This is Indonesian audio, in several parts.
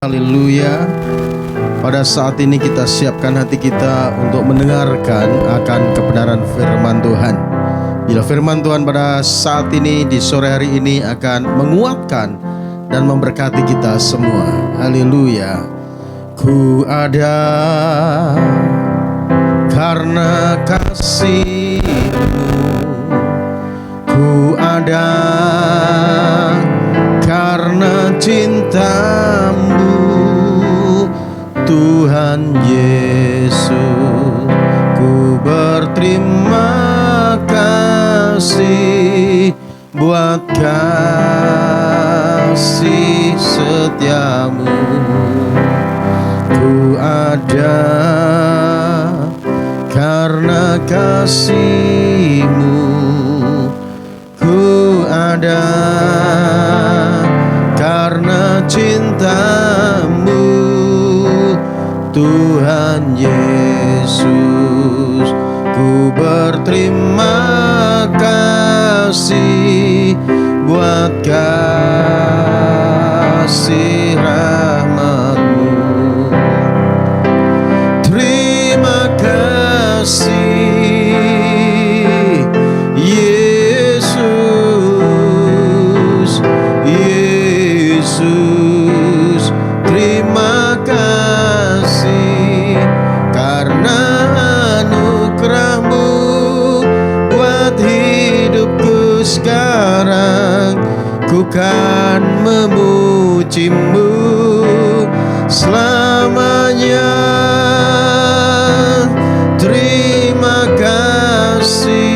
Haleluya. Pada saat ini kita siapkan hati kita untuk mendengarkan akan kebenaran firman Tuhan. Bila firman Tuhan pada saat ini di sore hari ini akan menguatkan dan memberkati kita semua. Haleluya. Ku ada karena kasih-Mu. Ku ada karena cinta-Mu, Tuhan Yesus. Ku berterima kasih buat kasih setia-Mu. Ku ada karena kasih-Mu. Ku ada karena cinta-Mu, Tuhan Yesus. Ku berterima kasih buat kasih rahmat-Mu. Terima kasih Yesus, terima kasih karena anugerah-Mu buat hidupku sekarang. Ku kan memuji-Mu selamanya. Terima kasih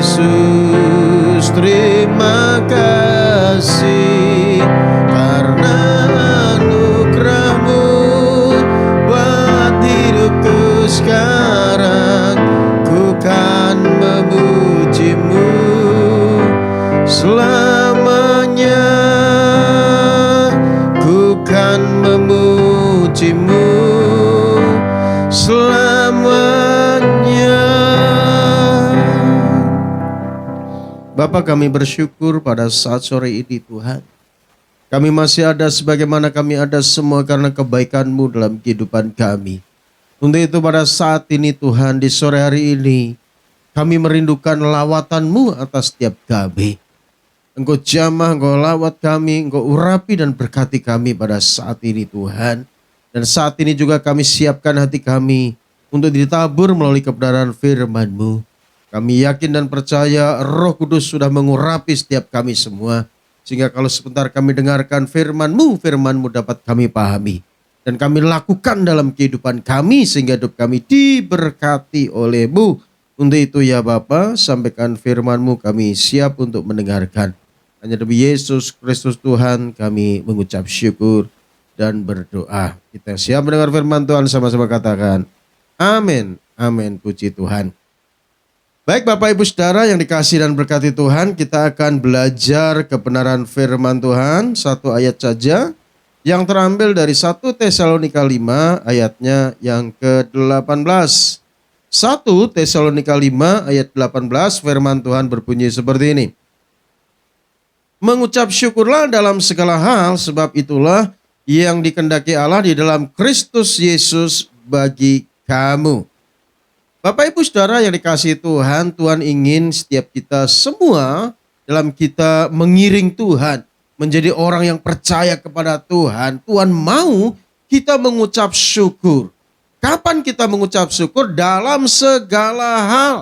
Yesus, terima kasih karena anugerah-Mu buat hidupku sekarang. Ku kan memuji-Mu selamanya. Ku kan memuji-Mu selamanya. Bapa, kami bersyukur pada saat sore ini Tuhan. Kami masih ada sebagaimana kami ada semua karena kebaikan-Mu dalam kehidupan kami. Untuk itu pada saat ini Tuhan, di sore hari ini kami merindukan lawatan-Mu atas setiap kami. Engkau jamah, Engkau lawat kami, Engkau urapi dan berkati kami pada saat ini Tuhan. Dan saat ini juga kami siapkan hati kami untuk ditabur melalui kebenaran firman-Mu. Kami yakin dan percaya Roh Kudus sudah mengurapi setiap kami semua. Sehingga kalau sebentar kami dengarkan firman-Mu, firman-Mu dapat kami pahami. Dan kami lakukan dalam kehidupan kami sehingga hidup kami diberkati oleh-Mu. Untuk itu ya Bapa, sampaikan firman-Mu, kami siap untuk mendengarkan. Hanya demi Yesus Kristus Tuhan kami mengucap syukur dan berdoa. Kita siap mendengar firman Tuhan, sama-sama katakan amin. Amin, puji Tuhan. Baik Bapak Ibu Saudara yang dikasihi dan berkati Tuhan, kita akan belajar kebenaran firman Tuhan satu ayat saja yang terambil dari 1 Tesalonika 5 ayatnya yang ke-18. 1 Tesalonika 5 ayat 18 firman Tuhan berbunyi seperti ini. Mengucap syukurlah dalam segala hal, sebab itulah yang dikehendaki Allah di dalam Kristus Yesus bagi kamu. Bapak Ibu Saudara yang dikasihi Tuhan, Tuhan ingin setiap kita semua dalam kita mengiring Tuhan, menjadi orang yang percaya kepada Tuhan. Tuhan mau kita mengucap syukur. Kapan kita mengucap syukur? Dalam segala hal,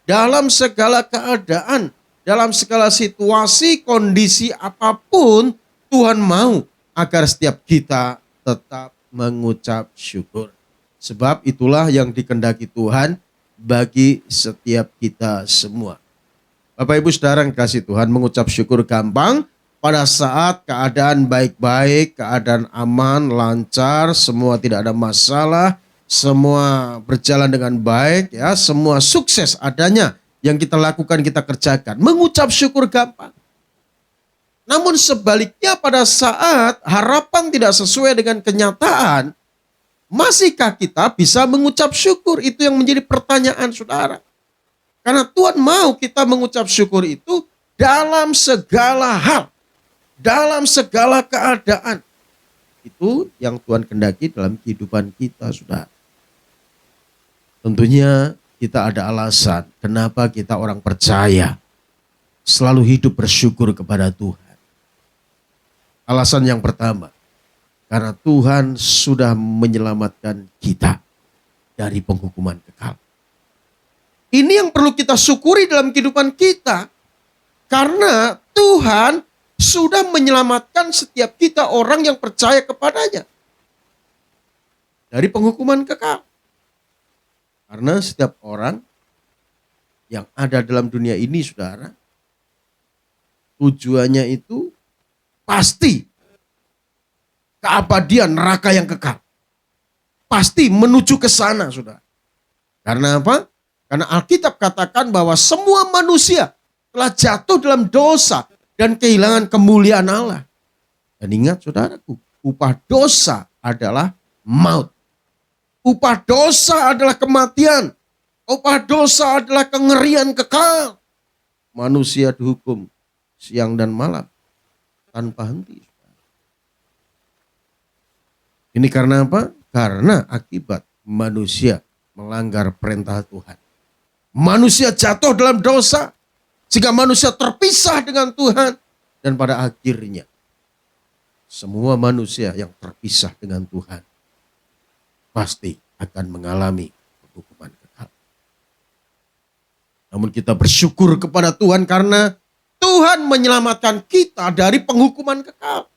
dalam segala keadaan, dalam segala situasi, kondisi apapun, Tuhan mau agar setiap kita tetap mengucap syukur. Sebab itulah yang dikehendaki Tuhan bagi setiap kita semua. Bapak Ibu Saudara yang kasih Tuhan, mengucap syukur gampang pada saat keadaan baik-baik, keadaan aman, lancar, semua tidak ada masalah, semua berjalan dengan baik, ya, semua sukses adanya yang kita lakukan, kita kerjakan. Mengucap syukur gampang. Namun sebaliknya pada saat harapan tidak sesuai dengan kenyataan, masihkah kita bisa mengucap syukur? Itu yang menjadi pertanyaan saudara. Karena Tuhan mau kita mengucap syukur itu dalam segala hal, dalam segala keadaan. Itu yang Tuhan kehendaki dalam kehidupan kita, saudara. Tentunya kita ada alasan kenapa kita orang percaya selalu hidup bersyukur kepada Tuhan. Alasan yang pertama, karena Tuhan sudah menyelamatkan kita dari penghukuman kekal. Ini yang perlu kita syukuri dalam kehidupan kita. Karena Tuhan sudah menyelamatkan setiap kita orang yang percaya kepadanya dari penghukuman kekal. Karena setiap orang yang ada dalam dunia ini, saudara, tujuannya itu pasti keabadian neraka yang kekal. Pasti menuju ke sana, saudara. Karena apa? Karena Alkitab katakan bahwa semua manusia telah jatuh dalam dosa dan kehilangan kemuliaan Allah. Dan ingat saudaraku, upah dosa adalah maut. Upah dosa adalah kematian. Upah dosa adalah kengerian kekal. Manusia dihukum siang dan malam tanpa henti. Ini karena apa? Karena akibat manusia melanggar perintah Tuhan. Manusia jatuh dalam dosa sehingga manusia terpisah dengan Tuhan. Dan pada akhirnya semua manusia yang terpisah dengan Tuhan pasti akan mengalami hukuman kekal. Namun kita bersyukur kepada Tuhan karena Tuhan menyelamatkan kita dari penghukuman kekal.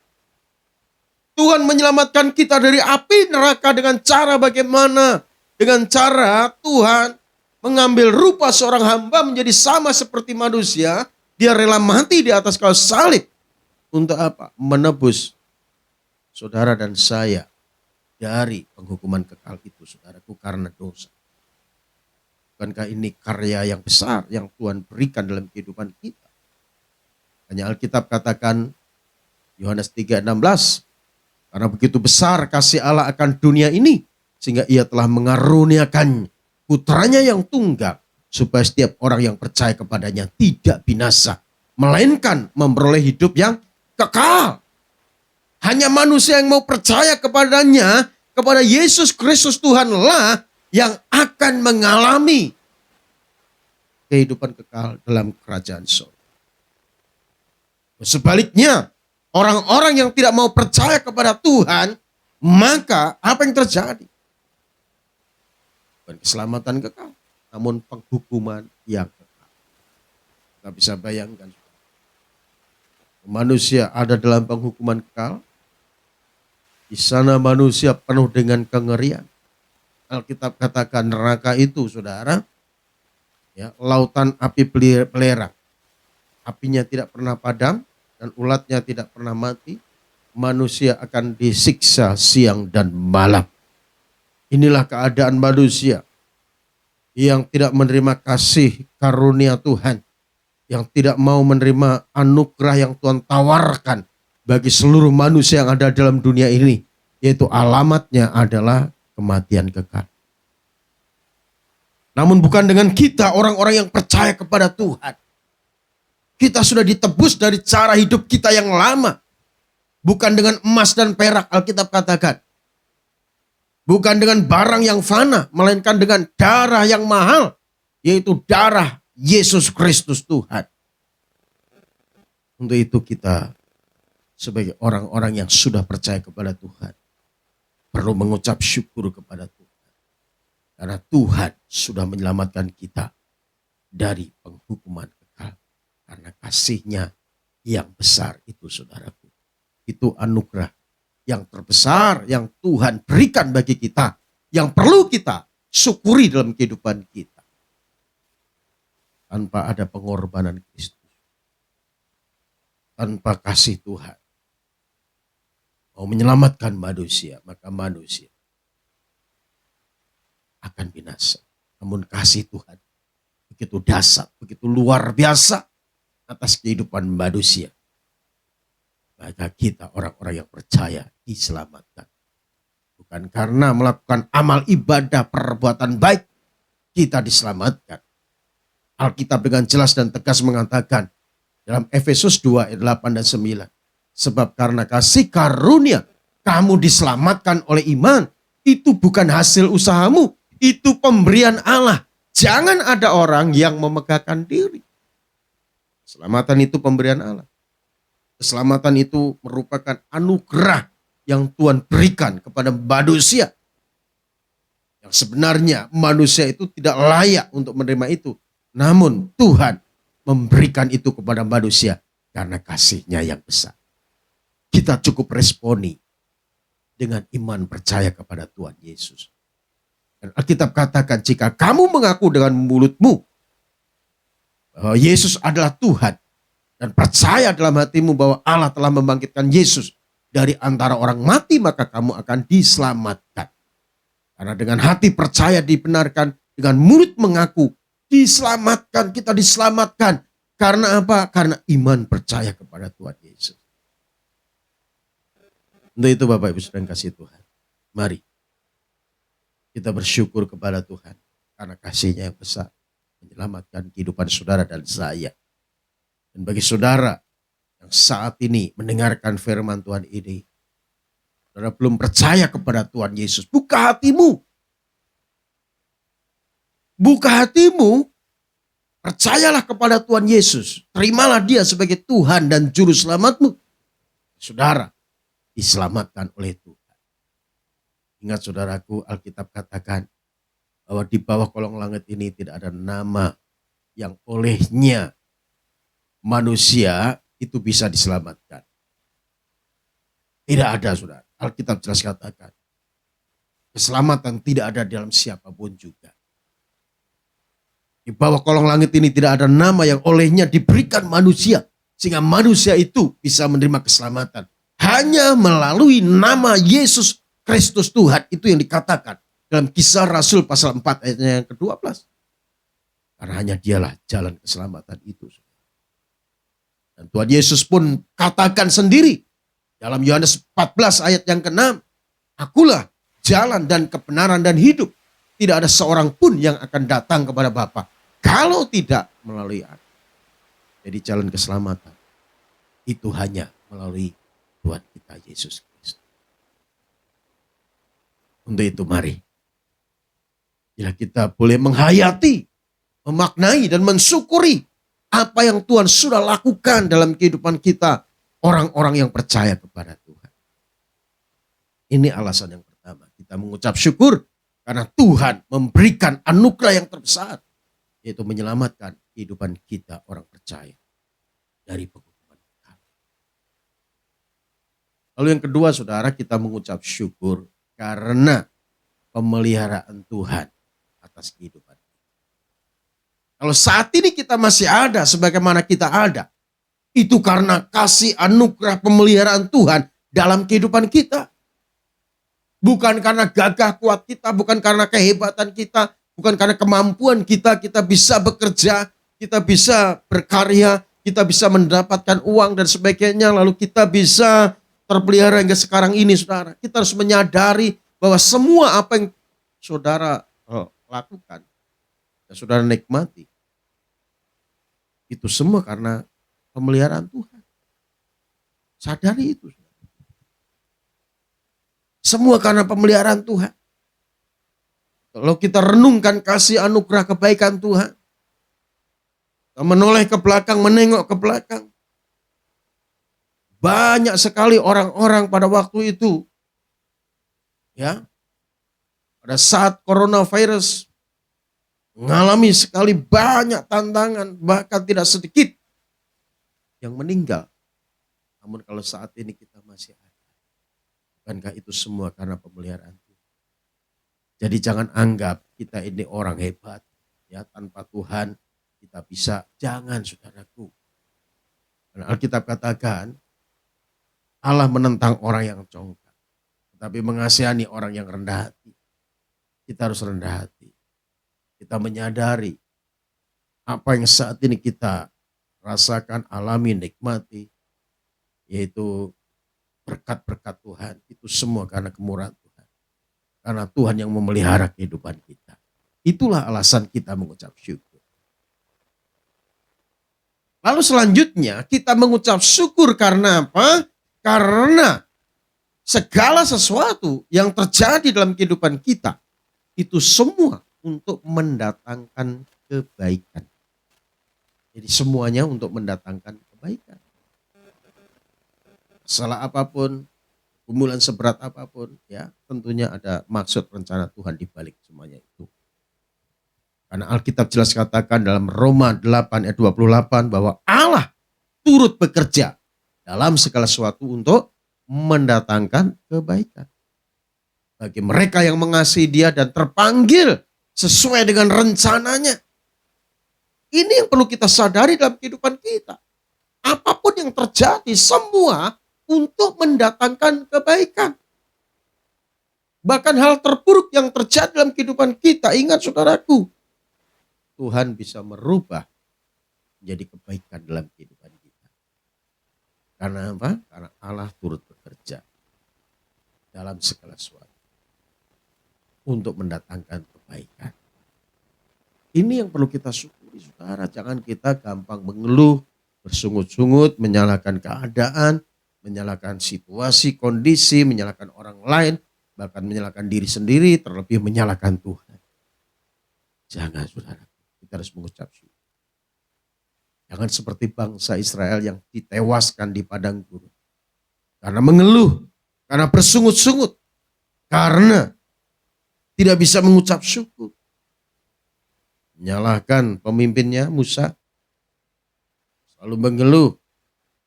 Tuhan menyelamatkan kita dari api neraka dengan cara bagaimana? Dengan cara Tuhan mengambil rupa seorang hamba menjadi sama seperti manusia. Dia rela mati di atas kayu salib. Untuk apa? Menebus saudara dan saya dari penghukuman kekal itu, saudaraku, karena dosa. Bukankah ini karya yang besar yang Tuhan berikan dalam kehidupan kita? Hanya Alkitab katakan, Yohanes 3:16, karena begitu besar kasih Allah akan dunia ini, sehingga ia telah mengaruniakan putranya yang tunggal, supaya setiap orang yang percaya kepadanya tidak binasa, melainkan memperoleh hidup yang kekal. Hanya manusia yang mau percaya kepadanya, kepada Yesus Kristus Tuhanlah, yang akan mengalami kehidupan kekal dalam kerajaan surga. Sebaliknya, orang-orang yang tidak mau percaya kepada Tuhan, maka apa yang terjadi? Bukan keselamatan kekal, namun penghukuman yang kekal. Kita bisa bayangkan, manusia ada dalam penghukuman kekal. Di sana manusia penuh dengan kengerian. Alkitab katakan neraka itu, saudara, ya, lautan api belerang. Apinya tidak pernah padam dan ulatnya tidak pernah mati. Manusia akan disiksa siang dan malam. Inilah keadaan manusia yang tidak menerima kasih karunia Tuhan, yang tidak mau menerima anugerah yang Tuhan tawarkan bagi seluruh manusia yang ada dalam dunia ini, yaitu alamatnya adalah kematian kekal. Namun bukan dengan kita, orang-orang yang percaya kepada Tuhan. Kita sudah ditebus dari cara hidup kita yang lama. Bukan dengan emas dan perak, Alkitab katakan. Bukan dengan barang yang fana, melainkan dengan darah yang mahal, yaitu darah Yesus Kristus Tuhan. Untuk itu kita sebagai orang-orang yang sudah percaya kepada Tuhan perlu mengucap syukur kepada Tuhan. Karena Tuhan sudah menyelamatkan kita dari penghukuman kekal. Karena kasih-Nya yang besar itu, saudaraku. Itu anugerah yang terbesar yang Tuhan berikan bagi kita. Yang perlu kita syukuri dalam kehidupan kita. Tanpa ada pengorbanan Kristus. Tanpa kasih Tuhan mau menyelamatkan manusia, maka manusia akan binasa. Namun kasih Tuhan begitu dahsyat, begitu luar biasa atas kehidupan manusia. Maka kita orang-orang yang percaya diselamatkan. Bukan karena melakukan amal ibadah perbuatan baik kita diselamatkan. Alkitab dengan jelas dan tegas mengatakan dalam Efesus 2 ayat 8 dan 9. Sebab karena kasih karunia kamu diselamatkan oleh iman. Itu bukan hasil usahamu, itu pemberian Allah. Jangan ada orang yang memegahkan diri. Keselamatan itu pemberian Allah. Keselamatan itu merupakan anugerah yang Tuhan berikan kepada manusia. Yang sebenarnya manusia itu tidak layak untuk menerima itu. Namun Tuhan memberikan itu kepada manusia karena kasih-Nya yang besar. Kita cukup responi dengan iman percaya kepada Tuhan Yesus. Dan Alkitab katakan jika kamu mengaku dengan mulutmu bahwa Yesus adalah Tuhan dan percaya dalam hatimu bahwa Allah telah membangkitkan Yesus dari antara orang mati, maka kamu akan diselamatkan. Karena dengan hati percaya dibenarkan, dengan mulut mengaku diselamatkan, kita diselamatkan. Karena apa? Karena iman percaya kepada Tuhan Yesus. Untuk itu Bapak Ibu Saudara yang kasih Tuhan, mari kita bersyukur kepada Tuhan karena kasih-Nya yang besar menyelamatkan kehidupan saudara dan saya. Dan bagi saudara yang saat ini mendengarkan firman Tuhan ini, saudara belum percaya kepada Tuhan Yesus, buka hatimu. Buka hatimu, percayalah kepada Tuhan Yesus. Terimalah Dia sebagai Tuhan dan Juru Selamatmu. Saudara diselamatkan oleh Tuhan. Ingat saudaraku, Alkitab katakan bahwa di bawah kolong langit ini tidak ada nama yang olehnya manusia itu bisa diselamatkan. Tidak ada saudara. Alkitab jelas katakan. Keselamatan tidak ada dalam siapapun juga. Di bawah kolong langit ini tidak ada nama yang olehnya diberikan manusia. Sehingga manusia itu bisa menerima keselamatan. Hanya melalui nama Yesus Kristus Tuhan. Itu yang dikatakan dalam Kisah Rasul pasal 4 ayatnya yang ke-12. Karena hanya Dialah jalan keselamatan itu. Dan Tuhan Yesus pun katakan sendiri dalam Yohanes 14 ayat yang ke-6. Akulah jalan dan kebenaran dan hidup. Tidak ada seorang pun yang akan datang kepada Bapa kalau tidak melalui Aku. Jadi jalan keselamatan itu hanya melalui Tuhan kita Yesus Kristus. Untuk itu mari, bila kita boleh menghayati, memaknai dan mensyukuri apa yang Tuhan sudah lakukan dalam kehidupan kita, orang-orang yang percaya kepada Tuhan. Ini alasan yang pertama, kita mengucap syukur karena Tuhan memberikan anugerah yang terbesar, yaitu menyelamatkan kehidupan kita orang percaya dari penghukuman kekal. Lalu yang kedua saudara, kita mengucap syukur karena pemeliharaan Tuhan atas kehidupan kita. Kalau saat ini kita masih ada sebagaimana kita ada, itu karena kasih anugerah pemeliharaan Tuhan dalam kehidupan kita. Bukan karena gagah kuat kita, bukan karena kehebatan kita, bukan karena kemampuan kita, kita bisa bekerja, kita bisa berkarya, kita bisa mendapatkan uang dan sebagainya, lalu kita bisa terpelihara hingga sekarang ini saudara. Kita harus menyadari bahwa semua apa yang saudara lakukan, dan saudara nikmati, itu semua karena pemeliharaan Tuhan. Sadari itu. Semua karena pemeliharaan Tuhan. Kalau kita renungkan kasih anugerah kebaikan Tuhan, menoleh ke belakang, menengok ke belakang, banyak sekali orang-orang pada waktu itu, ya, pada saat coronavirus, mengalami sekali banyak tantangan, bahkan tidak sedikit yang meninggal. Namun kalau saat ini kita masih ada, bukankah itu semua karena pemeliharaan Tuhan? Jadi jangan anggap kita ini orang hebat, ya, tanpa Tuhan kita bisa. Jangan saudaraku. Karena Alkitab katakan Allah menentang orang yang congkak, tetapi mengasihani orang yang rendah hati. Kita harus rendah hati. Kita menyadari apa yang saat ini kita rasakan, alami, nikmati, yaitu berkat-berkat Tuhan. Itu semua karena kemurahan Tuhan. Karena Tuhan yang memelihara kehidupan kita. Itulah alasan kita mengucap syukur. Lalu selanjutnya kita mengucap syukur karena apa? Karena segala sesuatu yang terjadi dalam kehidupan kita itu semua untuk mendatangkan kebaikan. Jadi semuanya untuk mendatangkan kebaikan. Salah apapun, pergumulan seberat apapun, ya tentunya ada maksud rencana Tuhan di balik semuanya itu. Karena Alkitab jelas katakan dalam Roma 8 ayat 28 bahwa Allah turut bekerja dalam segala sesuatu untuk mendatangkan kebaikan. Bagi mereka yang mengasihi Dia dan terpanggil sesuai dengan rencananya. Ini yang perlu kita sadari dalam kehidupan kita. Apapun yang terjadi semua untuk mendatangkan kebaikan. Bahkan hal terburuk yang terjadi dalam kehidupan kita, ingat saudaraku, Tuhan bisa merubah menjadi kebaikan dalam kehidupan kita. Karena apa? Karena Allah turut bekerja dalam segala sesuatu untuk mendatangkan kebaikan. Ini yang perlu kita syukuri, saudara. Jangan kita gampang mengeluh, bersungut-sungut, menyalahkan keadaan, menyalahkan situasi, kondisi, menyalahkan orang lain, bahkan menyalahkan diri sendiri, terlebih menyalahkan Tuhan. Jangan, saudara. Kita harus mengucap syukur. Jangan seperti bangsa Israel yang ditewaskan di padang gurun. Karena mengeluh, karena bersungut-sungut, karena tidak bisa mengucap syukur. Menyalahkan pemimpinnya Musa, selalu mengeluh,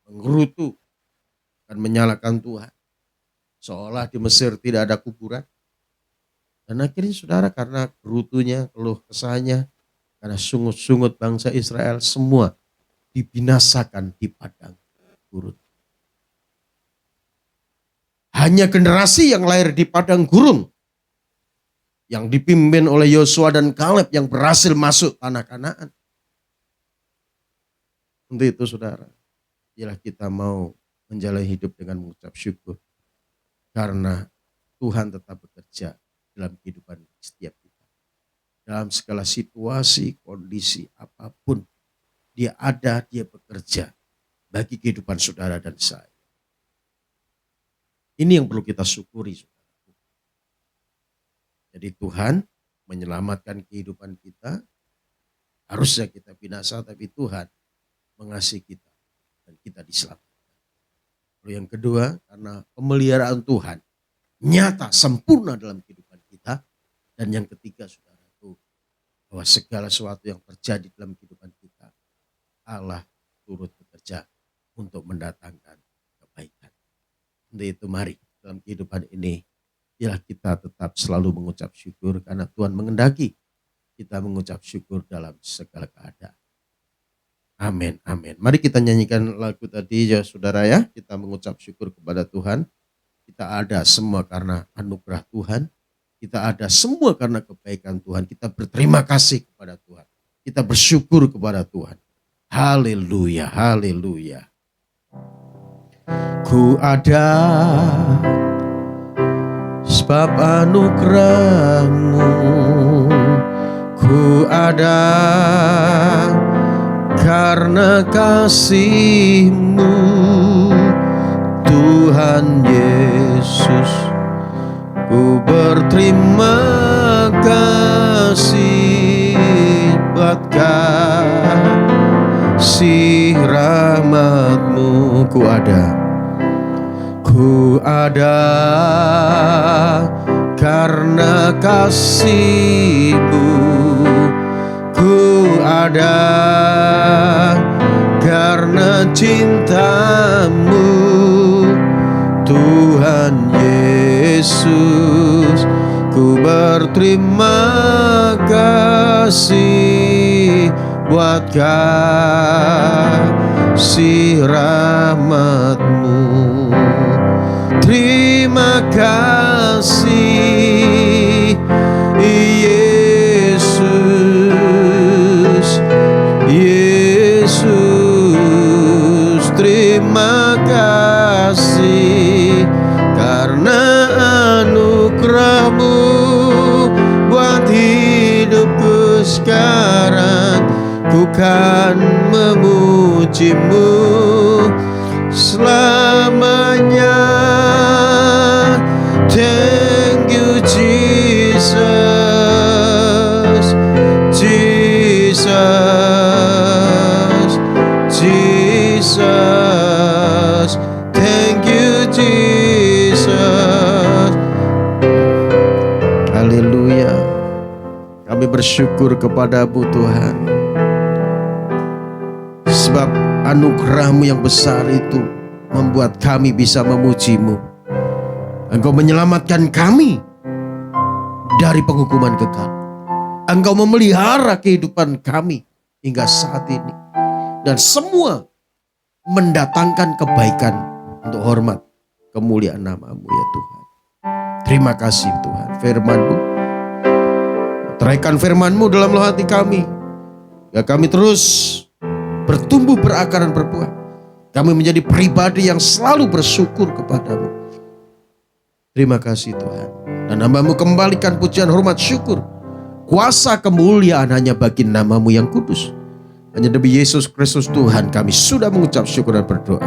menggerutu, dan menyalahkan Tuhan. Seolah di Mesir tidak ada kuburan. Dan akhirnya saudara, karena gerutunya, keluh kesahnya, karena sungut-sungut bangsa Israel, semua dibinasakan di padang gurun. Hanya generasi yang lahir di padang gurun, yang dipimpin oleh Yosua dan Kaleb yang berhasil masuk tanah Kanaan. Untuk itu saudara, bila kita mau menjalani hidup dengan mengucap syukur, karena Tuhan tetap bekerja dalam kehidupan setiap kita. Dalam segala situasi, kondisi apapun, Dia ada, Dia bekerja bagi kehidupan saudara dan saya. Ini yang perlu kita syukuri, saudara. Jadi Tuhan menyelamatkan kehidupan kita. Harusnya kita binasa, tapi Tuhan mengasihi kita dan kita diselamatkan. Lalu yang kedua, karena pemeliharaan Tuhan nyata, sempurna dalam kehidupan kita. Dan yang ketiga, saudara, bahwa segala sesuatu yang terjadi dalam kehidupan kita, Allah turut bekerja untuk mendatangkan kebaikan. Untuk itu mari dalam kehidupan ini, biarlah kita tetap selalu mengucap syukur karena Tuhan mengendaki kita mengucap syukur dalam segala keadaan. Amin, amin. Mari kita nyanyikan lagu tadi ya saudara ya. Kita mengucap syukur kepada Tuhan. Kita ada semua karena anugerah Tuhan. Kita ada semua karena kebaikan Tuhan. Kita berterima kasih kepada Tuhan. Kita bersyukur kepada Tuhan. Haleluya, haleluya. Ku ada sebab anugerah-Mu. Ku ada karena kasih-Mu. Tuhan Yesus, ku berterima kasih buat kasih rahmat-Mu. Ku ada karena kasih-Mu. Ku ada karena cinta-Mu. Tuhan Yesus, ku berterima kasih buat kasih rahmat-Mu. Terima kasih Yesus, Yesus, terima kasih karena anugerah-Mu buat hidupku sekarang. Ku kan memuji memujimu selamanya. Thank you Jesus, Jesus, Jesus. Thank you Jesus. Haleluya. Kami bersyukur kepadamu Tuhan, sebab anugerah-Mu yang besar itu membuat kami bisa memuji-Mu. Engkau menyelamatkan kami dari penghukuman kekal. Engkau memelihara kehidupan kami hingga saat ini. Dan semua mendatangkan kebaikan untuk hormat kemuliaan nama-Mu ya Tuhan. Terima kasih Tuhan. Firman-Mu, teraikan firman-Mu dalam hati kami. Ya kami terus bertumbuh, berakar dan berbuah. Kami menjadi pribadi yang selalu bersyukur kepadamu. Terima kasih Tuhan. Dan hamba-Mu kembalikan pujian, hormat, syukur, kuasa, kemuliaan hanya bagi nama-Mu yang kudus. Hanya demi Yesus Kristus Tuhan kami sudah mengucap syukur dan berdoa.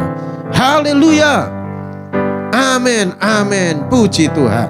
Haleluya. Amin, amin. Puji Tuhan.